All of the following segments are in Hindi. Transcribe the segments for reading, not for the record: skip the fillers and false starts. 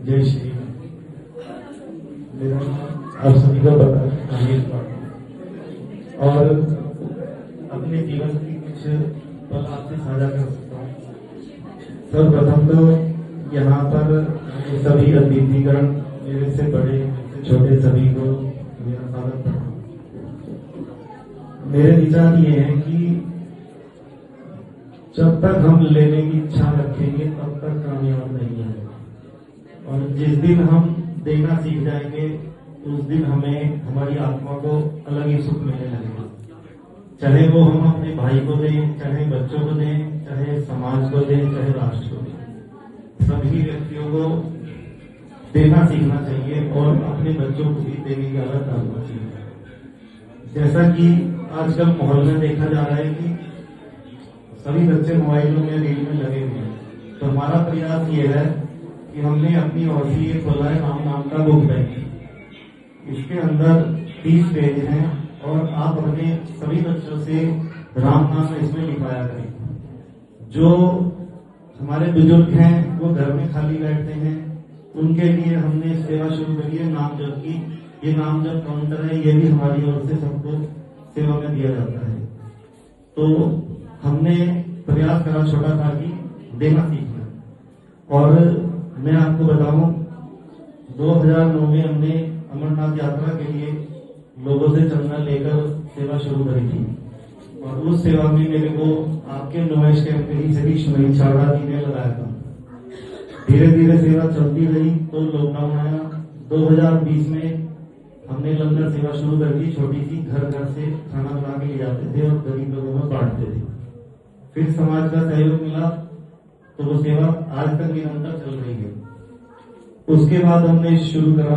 जय श्री राम। मेरा नाम आप सभी को पता है, अनिल पाटिल, और अपने जीवन की कुछ पल आपसे साझा कर सकता हूँ। सर्वप्रथम तो यहाँ पर सभी अतिथिगण, मेरे से बड़े मेरे से छोटे सभी को मेरा स्वागत करता हूँ। मेरे विचार ये है कि जब तक हम लेने की इच्छा रखेंगे तब तक कामयाब नहीं है, और जिस दिन हम देना सीख जाएंगे उस दिन हमें हमारी आत्मा को अलग ही सुख मिलने लगेगा। चाहे वो हम अपने भाई को दें, चाहे बच्चों को दें, चाहे समाज को दें, चाहे राष्ट्र को दें, सभी व्यक्तियों को देना सीखना चाहिए और अपने बच्चों को भी देने की आदत डालना चाहिए। जैसा कि आजकल माहौल में देखा जा रहा है कि सभी बच्चे मोबाइलों में, रील में लगे हुए हैं, तो हमारा प्रयास ये है कि हमने अपनी ओर से ये खोला है राम नाम का बुक बैंक। इसके अंदर 30 पेज हैं और आप अपने सभी बच्चों से राम नाम इसमें लिखवाया करें। जो हमारे बुजुर्ग हैं वो घर में खाली बैठते हैं, उनके लिए हमने सेवा शुरू करी है नाम जप की। ये नाम जप काउंटर है, ये भी हमारी ओर से सबको सेवा में दिया जाता है। तो हमने प्रयास करा छोटा था कि देना सीखना। और मैं आपको बताऊं, 2009 में हमने अमरनाथ यात्रा के लिए लोगों से चंदा लेकर सेवा शुरू करी थी, और उस सेवा में मेरे को आपके नोएश कैंप के ही सतीश मई छावड़ा जी ने लगाया था। धीरे धीरे सेवा चलती रही तो लॉकडाउन आया। 2020 में हमने लंगर सेवा शुरू कर दी, छोटी सी, घर घर से खाना बना के ले जाते थे और गरीब लोगों में बांटते थे। फिर समाज का सहयोग मिला तो वो सेवा आज तक निरंतर चल रही है। उसके बाद हमने शुरू करा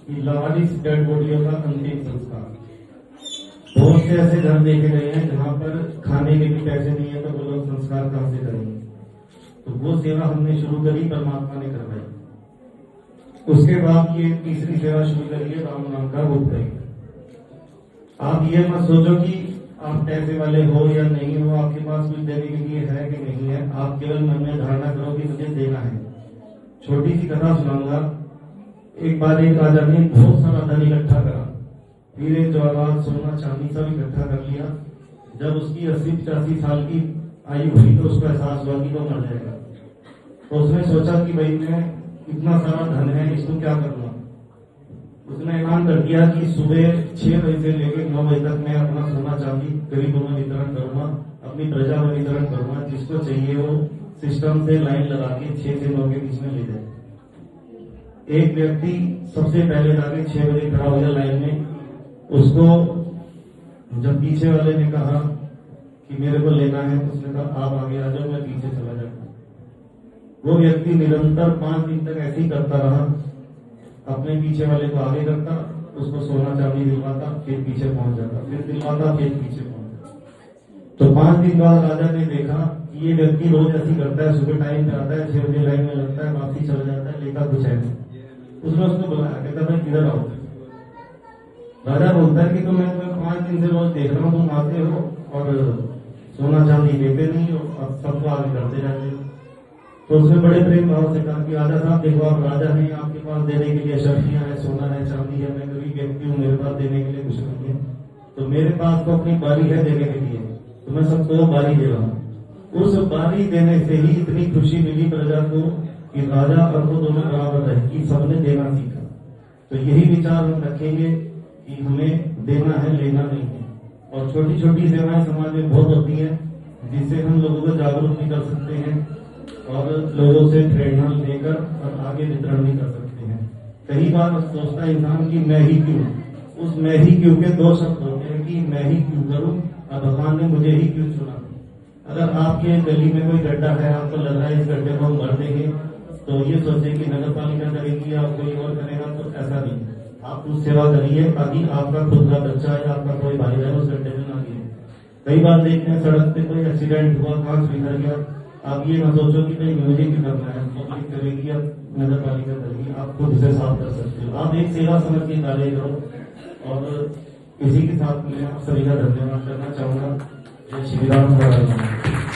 कि लावारिस डेड बॉडियों का अंतिम संस्कार। बहुत से ऐसे घर देखे गए हैं जहां पर खाने के भी पैसे नहीं है, तो वो लोग संस्कार कहां से करेंगे। तो वो सेवा हमने शुरू करी, परमात्मा ने करवाई। उसके बाद ये तीसरी सेवा शुरू करी है राम नाम का बुक बैंक। आप ये मत सोचो कि आप पैसे वाले हो या नहीं हो, आपके पास कुछ देने के लिए है कि नहीं है। आप केवल मन में धारणा करो कि मुझे देना है। छोटी सी कथा सुनाऊंगा। एक बार एक राजा ने बहुत सारा धन इकट्ठा करा, हीरे जवाहरात सोना चांदी सब इकट्ठा कर लिया। जब उसकी 80-85 साल की आयु हुई तो उसको एहसास हुआ कि वो मर जाएगा। तो उसने सोचा कि भाई मैं इतना सारा धन है, इसको क्या करूंगा। उसने ऐलान कर दिया कि सुबह 6 बजे से लेकर 9 बजे तक मैं अपना सोना चांदी गरीबों में वितरण करूंगा, अपनी प्रजा में वितरण करूंगा। जिसको चाहिए वो सिस्टम से लाइन लगा के 6 से 9 के बीच में ले जाए। एक व्यक्ति सबसे पहले जाके 6 बजे खड़ा हो गया लाइन में। उसको जब पीछे वाले ने कहा कि मेरे को लेना है, तो उसने कहा आप आगे आ जाओ, मैं पीछे चला जाऊंगा। वो व्यक्ति निरंतर 5 दिन तक ऐसे ही करता रहा। अपने पीछे वाले को आगे करता, उसको सोना चांदी दिलवाता, फिर पीछे पहुंच जाता, फिर दिलवाता, फिर पीछे पहुंच जाता। तो 5 दिन बाद राजा ने देखा कि ये व्यक्ति रोज ऐसी करता है, सुबह टाइम पे आता है, 6 बजे लाइन में लगता है, वापसी चला जाता है, लेता कुछ है नहीं। उसने उसको बुलाया, कहता भाई किधर आओ। राजा बोलता है कि तो मैं तुम्हें 5 दिन से रोज देख रहा हूँ, तुम आते हो और सोना चांदी देते नहीं हो, अब सबको आगे करते जाते हो। तो उसने बड़े प्रेम भाव से कहा कि राजा साहब देखो, आप राजा हैं, आपके पास देने के लिए शर्फियां है, सोना है, चांदी है, मैं गरीब व्यक्ति हूँ, मेरे पास देने के लिए कुछ नहीं है। तो मेरे पास तो अपनी बारी है देने के लिए, तो मैं सबको बारी दे रहा हूँ। उस बारी देने से ही इतनी खुशी मिली प्रजा को कि राजा और वो दोनों बराबर रहे, कि सबने देना सीखा। तो यही विचार हम रखेंगे कि हमें देना है, लेना नहीं है। और छोटी छोटी सेवाएं समाज में बहुत होती है, जिससे हम लोगों को जागरूक भी कर सकते हैं और लोगों से प्रेरणा लेकर और आगे वितरण भी कर सकते हैं। कई बार सोचता है इंसान कि मैं ही क्यों। उस मैं ही क्यों के 2 शब्द होते हैं कि मैं ही क्यों करूं और भगवान ने मुझे ही क्यों चुना। अगर आपके गली में कोई गड्ढा है, आपको लग रहा है इस गड्ढे को हम भर देंगे, तो ये सोचे कि नगर पालिका करेगी या कोई और करेगा, तो ऐसा नहीं। आप उस सेवा करिए ताकि आपका खुद का बच्चा या आपका कोई भाई बहन उस गड्ढे में ना गिरे। कई बार देखते हैं सड़क पे कोई एक्सीडेंट हुआ, कांच बिखर गया, आप ये ना सोचो कि भाई मुझे क्यों करना है, पब्लिक करेगी या नगर पालिका करेगी, आप खुद से साफ कर सकते हो। आप एक सेवा समझ के कार्य करो। और इसी के साथ मैं आप सभी का धन्यवाद करना चाहूंगा। जय श्री राम।